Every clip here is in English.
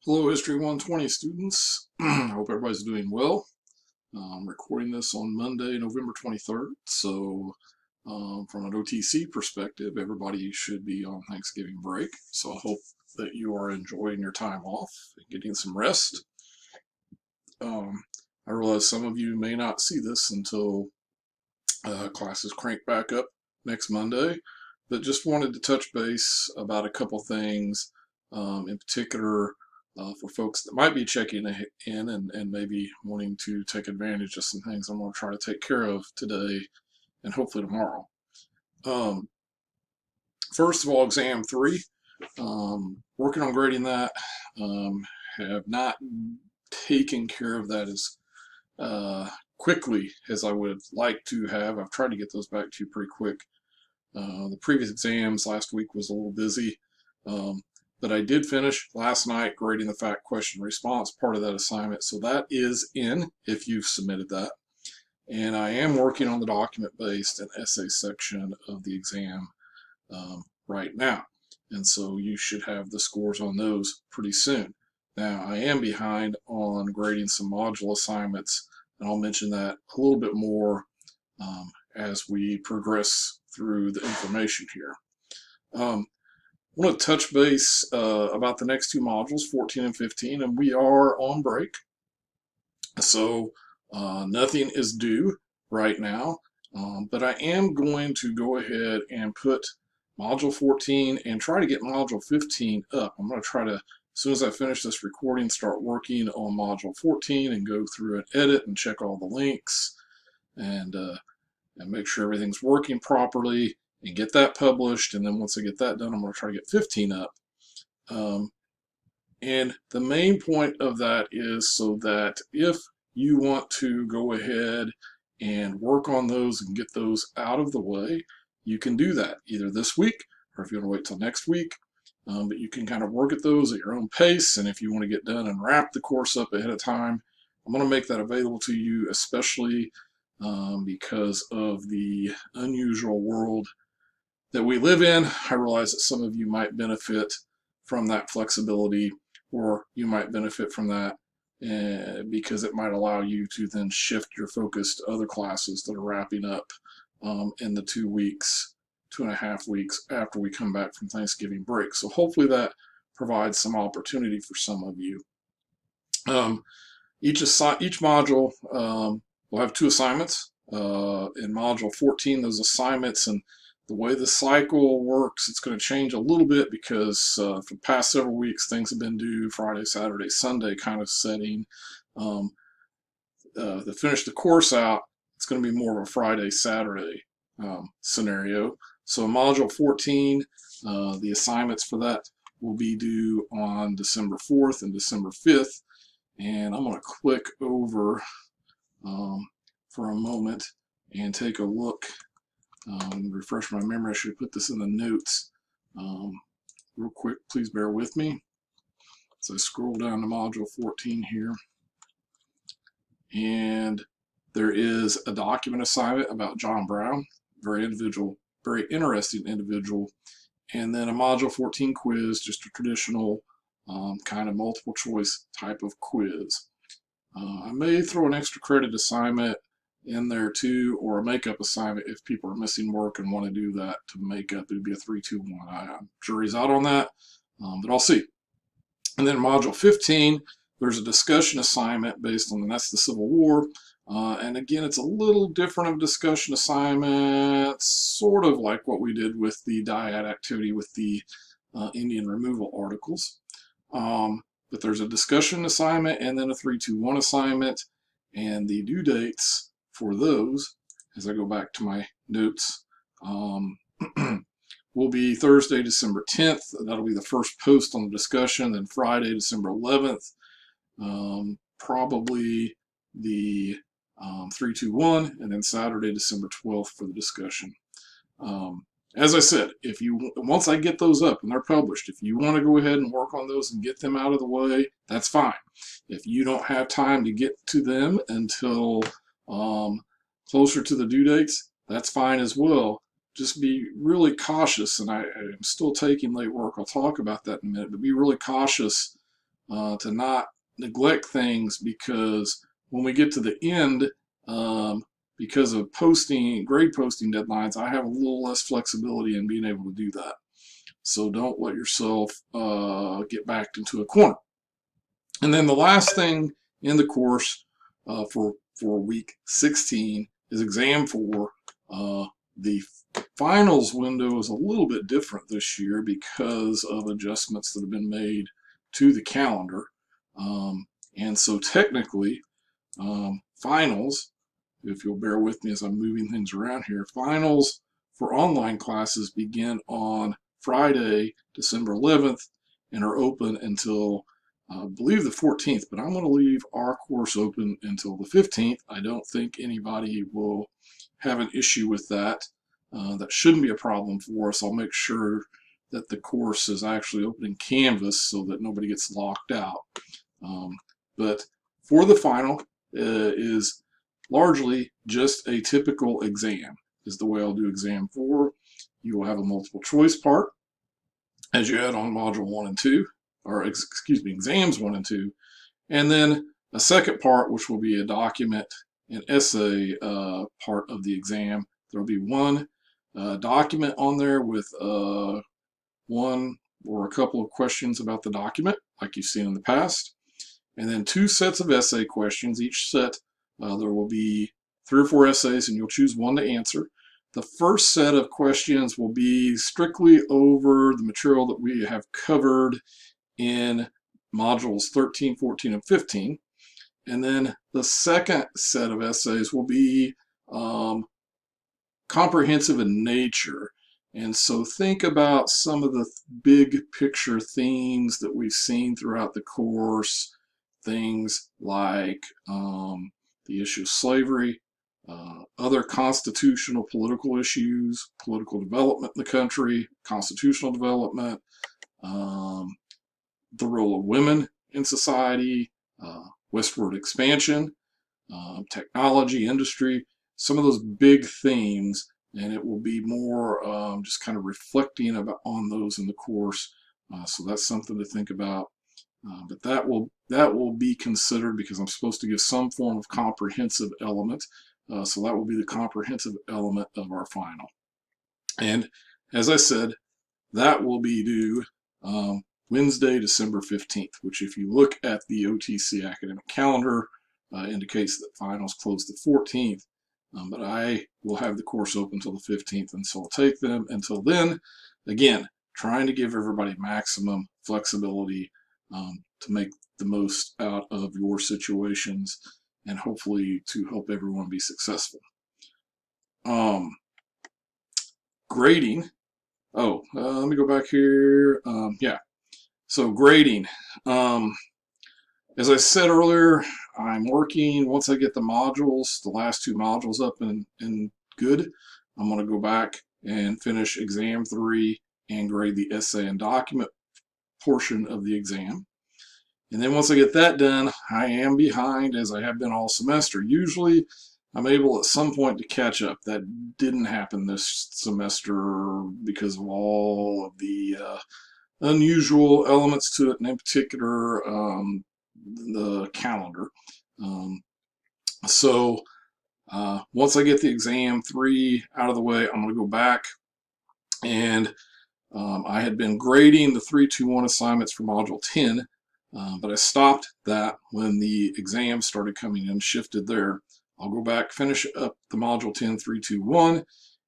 Hello, History 120 students. I hope everybody's doing well. I'm recording this on Monday, November 23rd. So, from an OTC perspective, everybody should be on Thanksgiving break. So, I hope that you are enjoying your time off and getting some rest. I realize some of you may not see this until classes crank back up next Monday, but just wanted to touch base about a couple things, in particular for folks that might be checking in and maybe wanting to take advantage of some things I'm going to try to take care of today and hopefully tomorrow. Um, First of all, exam 3, working on grading that. Have not taken care of that as quickly as I would like to have. I've tried to get those back to you pretty quick. The previous exams last week was a little busy, but I did finish last night grading the fact question response part of that assignment, so that is in if you've submitted that. And I am working on the document-based and essay section of the exam right now, and so you should have the scores on those pretty soon. Now, I am behind on grading some module assignments, and I'll mention that a little bit more as we progress through the information here. I want to touch base about the next two modules, 14 and 15, and we are on break. So nothing is due right now, but I am going to go ahead and put module 14 and try to get module 15 up. I'm going to try to, as soon as I finish this recording, start working on module 14 and go through and edit and check all the links and make sure everything's working properly and get that published. And then once I get that done, I'm going to try to get 15 up. And the main point of that is so that if you want to go ahead and work on those and get those out of the way, you can do that either this week or if you want to wait till next week. But you can kind of work at those at your own pace. And if you want to get done and wrap the course up ahead of time, I'm going to make that available to you, especially because of the unusual world that we live in. I realize that some of you might benefit from that flexibility, or you might benefit from that because it might allow you to then shift your focus to other classes that are wrapping up in the 2.5 weeks after we come back from Thanksgiving break. So hopefully that provides some opportunity for some of you. Each module will have 2 assignments. In module 14, those assignments and the way the cycle works, it's going to change a little bit because for the past several weeks, things have been due Friday, Saturday, Sunday kind of setting. To finish the course out, it's going to be more of a Friday, Saturday scenario. So module 14, the assignments for that will be due on December 4th and December 5th. And I'm going to click over for a moment and take a look. Refresh my memory. I should put this in the notes real quick. Please bear with me. So I scroll down to module 14 here, and there is a document assignment about John Brown, very interesting individual, and then a module 14 quiz, just a traditional kind of multiple choice type of quiz. I may throw an extra credit assignment in there too, or a makeup assignment if people are missing work and want to do that to make up. It would be a 3-2-1. I'm jury's out on that, but I'll see. And then module 15, there's a discussion assignment based on, and that's the Civil War. And again, it's a little different of discussion assignment, sort of like what we did with the dyad activity with the Indian removal articles. But there's a discussion assignment and then a 3-2-1 assignment, and the due dates for those, as I go back to my notes, will be Thursday, December 10th. That'll be the first post on the discussion. Then Friday, December 11th, probably the 3-2-1, and then Saturday, December 12th for the discussion. As I said, once I get those up and they're published, if you want to go ahead and work on those and get them out of the way, that's fine. If you don't have time to get to them until closer to the due dates, that's fine as well. Just be really cautious, and I'm still taking late work. I'll talk about that in a minute, but be really cautious to not neglect things, because when we get to the end, because of grade posting deadlines, I have a little less flexibility in being able to do that. So don't let yourself get backed into a corner. And then the last thing in the course for week 16 is exam 4. The finals window is a little bit different this year because of adjustments that have been made to the calendar. And so technically, finals, if you'll bear with me as I'm moving things around here, finals for online classes begin on Friday, December 11th, and are open until I believe the 14th, but I'm going to leave our course open until the 15th. I don't think anybody will have an issue with that. That shouldn't be a problem for us. I'll make sure that the course is actually open in Canvas so that nobody gets locked out. But for the final is largely just a typical exam, is the way I'll do exam 4. You will have a multiple choice part, as you had on module 1 and 2, or excuse me, exams 1 and 2, and then a second part, which will be a document and essay part of the exam. There will be one document on there with one or a couple of questions about the document, like you've seen in the past, and then 2 sets of essay questions. Each set, there will be 3 or 4 essays, and you'll choose one to answer. The first set of questions will be strictly over the material that we have covered in modules 13, 14, and 15. And then the second set of essays will be comprehensive in nature. And so think about some of the big picture themes that we've seen throughout the course, things like the issue of slavery, other constitutional political issues, political development in the country, constitutional development, the role of women in society, westward expansion, technology, industry, some of those big themes, and it will be more just kind of reflecting on those in the course. So that's something to think about. But that will be considered because I'm supposed to give some form of comprehensive element. So that will be the comprehensive element of our final. And as I said, that will be due Wednesday, December 15th, which if you look at the OTC academic calendar, indicates that finals close the 14th. But I will have the course open until the 15th, and so I'll take them until then. Again, trying to give everybody maximum flexibility to make the most out of your situations and hopefully to help everyone be successful. Grading. Let me go back here. Yeah. So grading. As I said earlier, I'm working, once I get the modules, the last 2 modules up and good, I'm going to go back and finish exam 3 and grade the essay and document portion of the exam. And then once I get that done, I am behind, as I have been all semester. Usually I'm able at some point to catch up. That didn't happen this semester because of all of the unusual elements to it, and in particular the calendar. So once I get the exam 3 out of the way, I'm going to go back, and I had been grading the 321 assignments for module 10, but I stopped that when the exams started coming in, shifted there. I'll go back, finish up the module 10 321,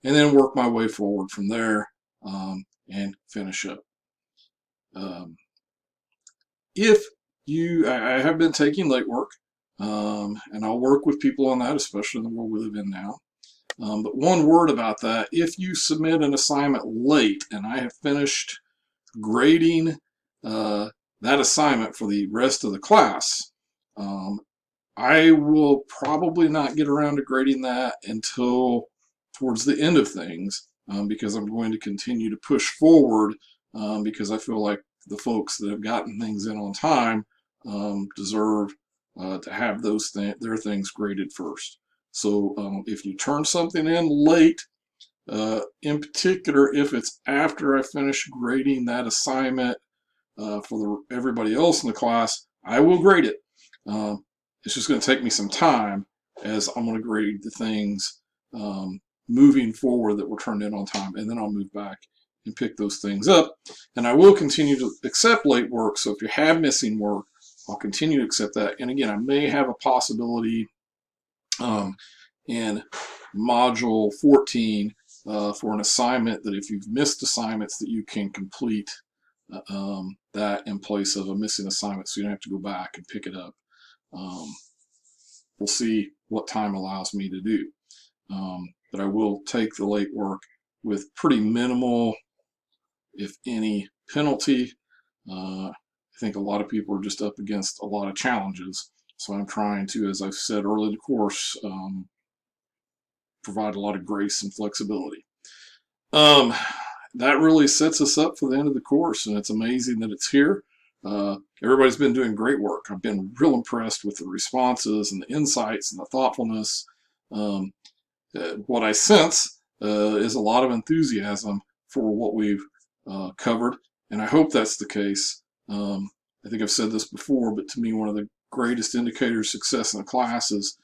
and then work my way forward from there and finish up. I have been taking late work, and I'll work with people on that, especially in the world we live in now. But one word about that: if you submit an assignment late and I have finished grading that assignment for the rest of the class, I will probably not get around to grading that until towards the end of things, because I'm going to continue to push forward, because I feel like the folks that have gotten things in on time deserve to have their things graded first. So if you turn something in late, in particular if it's after I finish grading that assignment for everybody else in the class, I will grade it. It's just going to take me some time, as I'm going to grade the things moving forward that were turned in on time, and then I'll move back and pick those things up. And I will continue to accept late work, so if you have missing work, I'll continue to accept that. And again, I may have a possibility in module 14 for an assignment that if you've missed assignments that you can complete that in place of a missing assignment, so you don't have to go back and pick it up. We'll see what time allows me to do. But I will take the late work with pretty minimal, if any, penalty. I think a lot of people are just up against a lot of challenges. So I'm trying to, as I've said early in the course, provide a lot of grace and flexibility. That really sets us up for the end of the course, and it's amazing that it's here. Everybody's been doing great work. I've been real impressed with the responses and the insights and the thoughtfulness. What I sense is a lot of enthusiasm for what we've covered, and I hope that's the case. I think I've said this before, but to me, one of the greatest indicators of success in the class is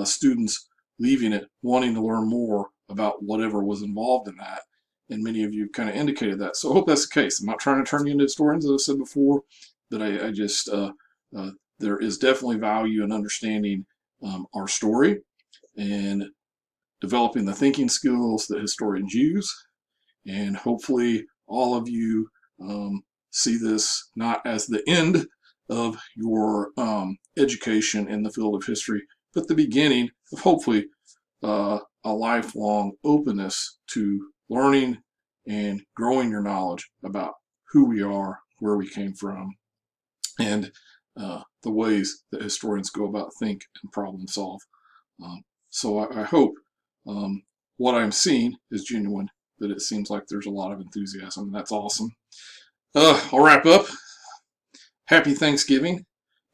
students leaving it wanting to learn more about whatever was involved in that. And many of you kind of indicated that. So I hope that's the case. I'm not trying to turn you into historians, as I said before, but I just, there is definitely value in understanding our story and developing the thinking skills that historians use. And hopefully all of you see this not as the end of your education in the field of history, but the beginning of hopefully a lifelong openness to learning and growing your knowledge about who we are, where we came from, and the ways that historians go about think and problem solve. So I hope what I'm seeing is genuine, that it seems like there's a lot of enthusiasm, and that's awesome. I'll wrap up. Happy Thanksgiving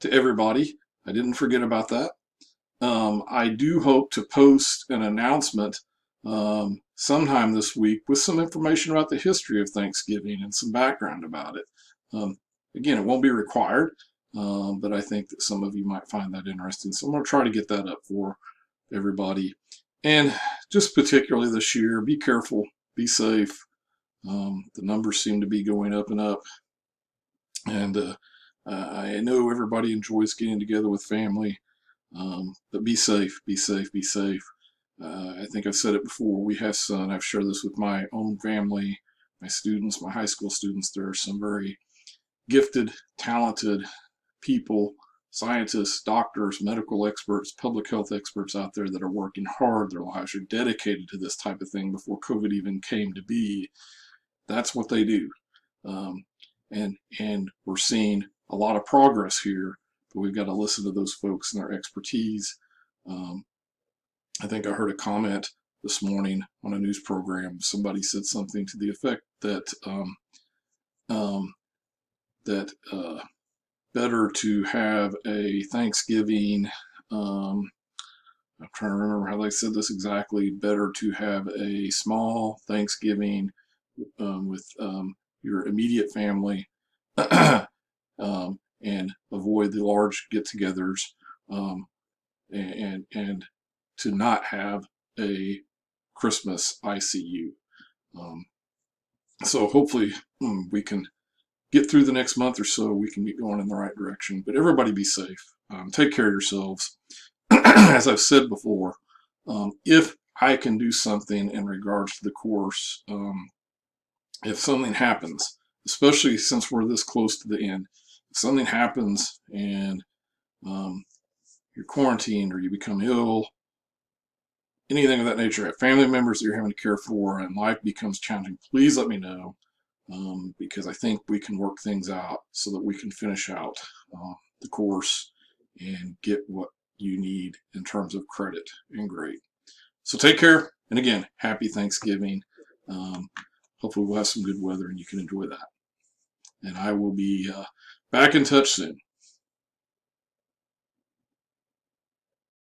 to everybody. I didn't forget about that. I do hope to post an announcement sometime this week with some information about the history of Thanksgiving and some background about it. Again, it won't be required, but I think that some of you might find that interesting. So I'm going to try to get that up for everybody. And just particularly this year, be careful, be safe. The numbers seem to be going up and up. And I know everybody enjoys getting together with family, but be safe, be safe, be safe. I think I've said it before. We have some, I've shared this with my own family, my students, my high school students. There are some very gifted, talented people, scientists, doctors, medical experts, public health experts out there that are working hard. Their lives are dedicated to this type of thing before COVID even came to be. That's what they do. And we're seeing a lot of progress here, but we've got to listen to those folks and their expertise. I think I heard a comment this morning on a news program. Somebody said something to the effect that better to have a Thanksgiving. I'm trying to remember how they said this exactly. Better to have a small Thanksgiving with your immediate family and avoid the large get-togethers, and to not have a Christmas ICU. So hopefully we can get through the next month or so. We can get going in the right direction. But everybody be safe. Take care of yourselves. As I've said before, if I can do something in regards to the course, if something happens, especially since we're this close to the end, if something happens and you're quarantined or you become ill, anything of that nature, have family members that you're having to care for and life becomes challenging, please let me know, because I think we can work things out so that we can finish out the course and get what you need in terms of credit and grade. So take care, and again, happy Thanksgiving. Hopefully we'll have some good weather and you can enjoy that. And I will be back in touch soon.